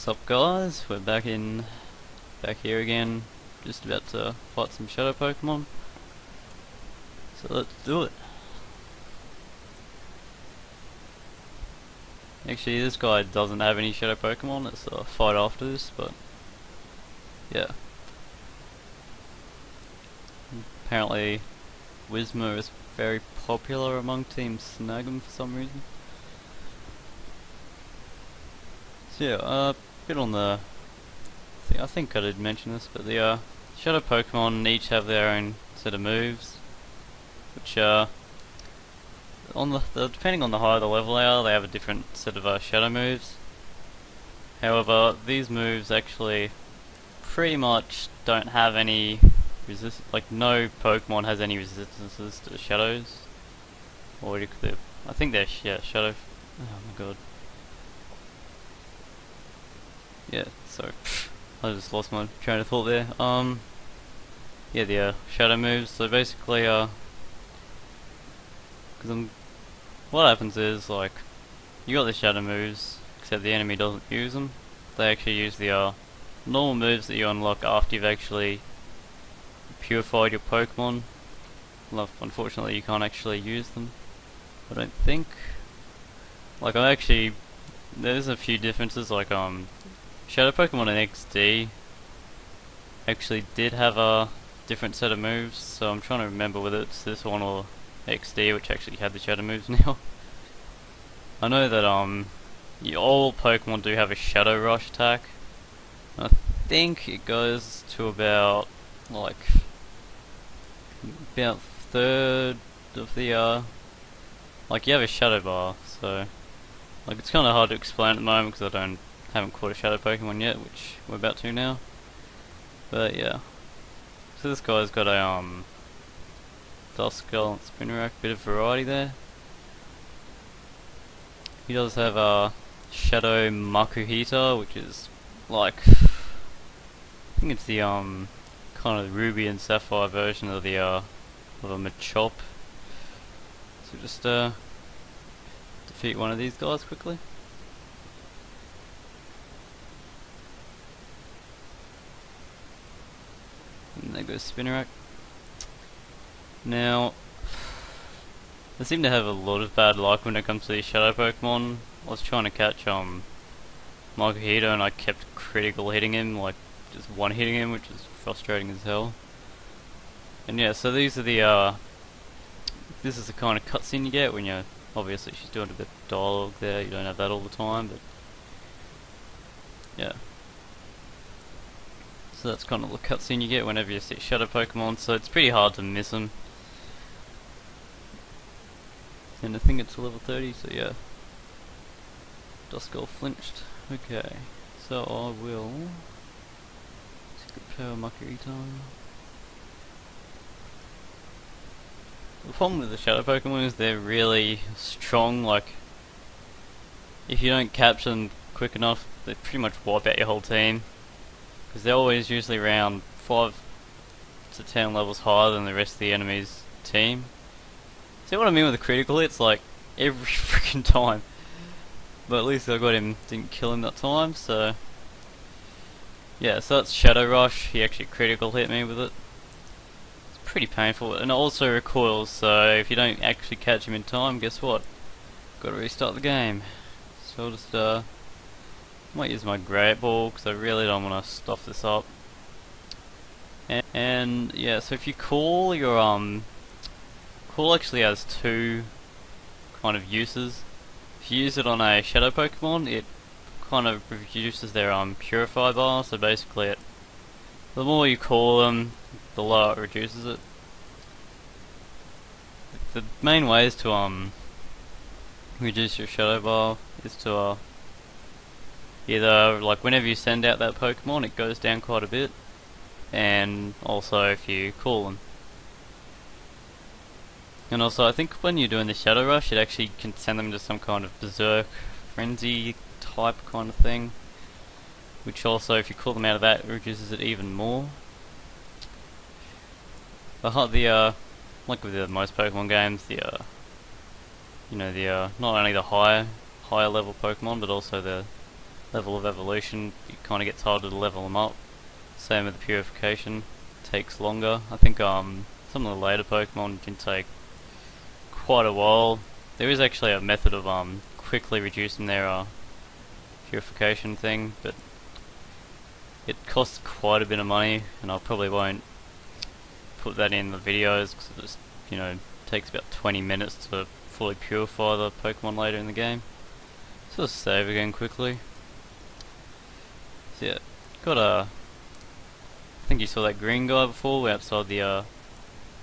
Sup guys, we're back here again, just about to fight some shadow Pokemon. So let's do it. Actually, this guy doesn't have any shadow Pokemon, let's fight after this, but yeah. Apparently Whismur is very popular among Team Snag'em for some reason. So yeah, bit on the I think I did mention this, but the shadow Pokemon each have their own set of moves, which depending on the higher the level they are, they have a different set of shadow moves. However, these moves actually pretty much don't have any like no Pokemon has any resistances to shadows. Or I think they're shadow. Oh my god. Yeah, sorry. I just lost my train of thought there. Yeah, the shadow moves. So basically, what happens is like you got the shadow moves, except the enemy doesn't use them. They actually use the normal moves that you unlock after you've actually purified your Pokemon. Well, unfortunately, you can't actually use them. I don't think. Like there's a few differences. Like Shadow Pokemon in XD actually did have a different set of moves, so I'm trying to remember whether it's this one or XD which actually had the shadow moves now. I know that all Pokemon do have a Shadow Rush attack. I think it goes to about third of the like you have a Shadow Bar, so like it's kind of hard to explain at the moment because I haven't caught a shadow Pokemon yet, which we're about to now. But yeah, so this guy's got a Duskull and Spinarak, bit of variety there. He does have a Shadow Makuhita, which is like I think it's the kind of Ruby and Sapphire version of the of a Machop. So just defeat one of these guys quickly. And there goes Spinarak. Now, I seem to have a lot of bad luck when it comes to these shadow Pokemon. I was trying to catch Makuhita and I kept critical hitting him, like just one hitting him, which is frustrating as hell. And yeah, so these are the this is the kind of cutscene you get when you're obviously she's doing a bit of dialogue there. You don't have that all the time, but yeah. So that's kind of the cutscene you get whenever you see shadow Pokemon, so it's pretty hard to miss them. And I think it's level 30, so yeah. Duskull flinched. Okay, so I will Secret Power Makuhita. The problem with the shadow Pokemon is they're really strong. Like, if you don't capture them quick enough, they pretty much wipe out your whole team. Because they're always usually around 5 to 10 levels higher than the rest of the enemy's team. See what I mean with the critical hits? Like, every freaking time. But at least I got him, didn't kill him that time, so... Yeah, so that's Shadow Rush, he actually critical hit me with it. It's pretty painful, and it also recoils, so if you don't actually catch him in time, guess what? Gotta restart the game. So I'll just, might use my Great Ball because I really don't want to stuff this up. And yeah, so if you call your call actually has two kind of uses. If you use it on a shadow Pokemon, it kind of reduces their Purify bar. So basically, the more you call them, the lower it reduces it. The main ways to reduce your shadow bar is to either, like, whenever you send out that Pokemon, it goes down quite a bit, and also if you call them. And also, I think when you're doing the Shadow Rush, it actually can send them to some kind of Berserk Frenzy type kind of thing, which also, if you call them out of that, it reduces it even more. But like with most Pokemon games, you know, not only the higher level Pokemon, but also the level of evolution, it kind of gets harder to level them up. Same with the purification, takes longer. I think some of the later Pokemon can take quite a while. There is actually a method of quickly reducing their purification thing, but it costs quite a bit of money, and I probably won't put that in the videos because it just, takes about 20 minutes to fully purify the Pokemon later in the game. So let's save again quickly. So yeah, got a. I think you saw that green guy before. We're outside the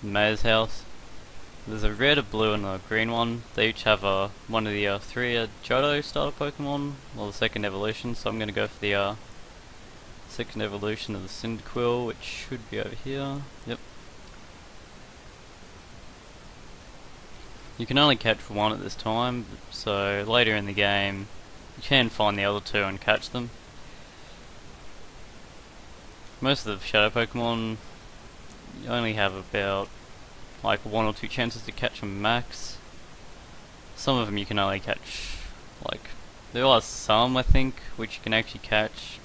mayor's house. There's a red, a blue, and a green one. They each have one of the three Johto starter Pokemon, or the second evolution. So I'm going to go for the second evolution of the Cyndaquil, which should be over here. Yep. You can only catch one at this time, so later in the game you can find the other two and catch them. Most of the Shadow Pokemon, you only have about like 1 or 2 chances to catch them max. Some of them you can only catch, like, there are some I think which you can actually catch.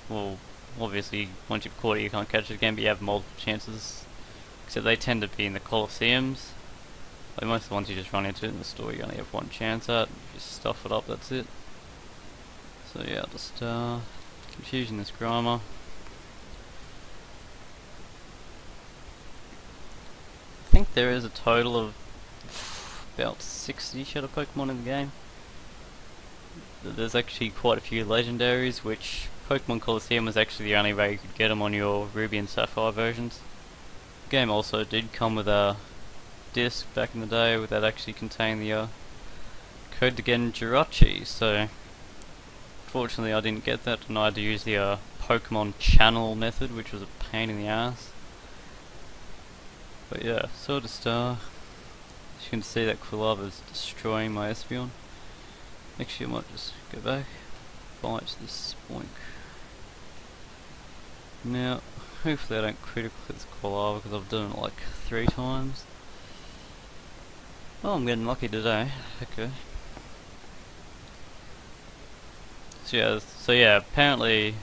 Well, obviously once you've caught it you can't catch it again, but you have multiple chances, except they tend to be in the Colosseums. Like most of the ones you just run into in the store you only have 1 chance at. If you stuff it up, that's it. So yeah, just confusing this grammar. I think there is a total of about 60 Shadow Pokemon in the game. There's actually quite a few legendaries, which Pokemon Colosseum was actually the only way you could get them on your Ruby and Sapphire versions. The game also did come with a disc back in the day that actually contained the code to get in Jirachi, so fortunately I didn't get that and I had to use the Pokemon channel method, which was a pain in the ass. But yeah, so just as you can see, that Quilava is destroying my Espeon. Actually I might just go back, fight this Spoink. Now hopefully I don't critical hit this Quilava because I've done it like 3 times. Oh, I'm getting lucky today. Okay. So yeah, apparently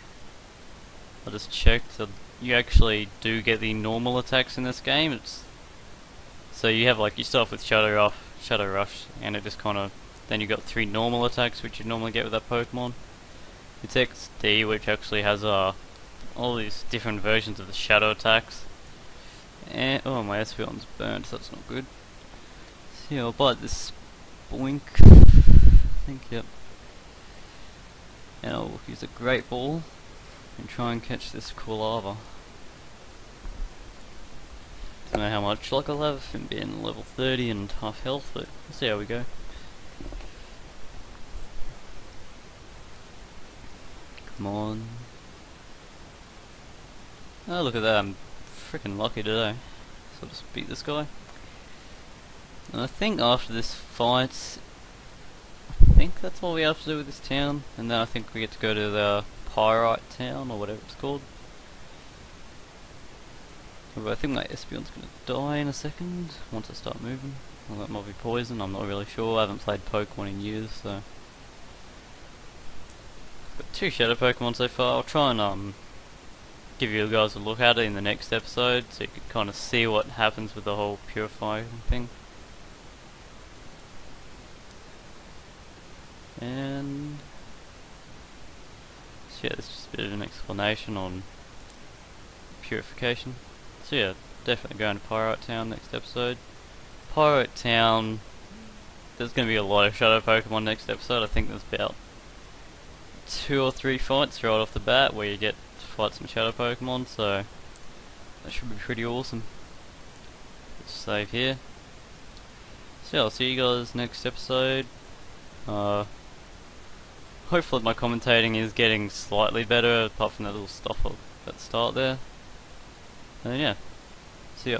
I just checked that you actually do get the normal attacks in this game. So you have like, you start off with Shadow Rush, and it just kind of, then you got 3 normal attacks which you normally get with that Pokemon. It's XD, which actually has all these different versions of the Shadow attacks. And oh, my Espeon's burnt, so that's not good. So yeah, I'll bite this Boink. I think, yep. And I'll use a Great Ball and try and catch this Quilava. Don't know how much luck I'll have in being level 30 and half health, but we'll see how we go. Come on. Oh, look at that, I'm freaking lucky today. So I'll just beat this guy. And I think after this fight, I think that's all we have to do with this town, and then I think we get to go to the Pyrite town, or whatever it's called. But I think my Espeon's gonna die in a second, once I start moving. Well, that might be poison, I'm not really sure, I haven't played Pokemon in years, so. Got 2 Shadow Pokemon so far. I'll try and give you guys a look at it in the next episode, so you can kind of see what happens with the whole purifying thing. And so yeah, this is just a bit of an explanation on purification. So yeah, definitely going to Pyrite Town next episode. Pyrite Town, there's going to be a lot of Shadow Pokemon next episode. I think there's about 2 or 3 fights right off the bat where you get to fight some Shadow Pokemon, so that should be pretty awesome. Let's save here. So yeah, I'll see you guys next episode. Hopefully my commentating is getting slightly better, apart from that little stuff at the start there. And yeah, see ya.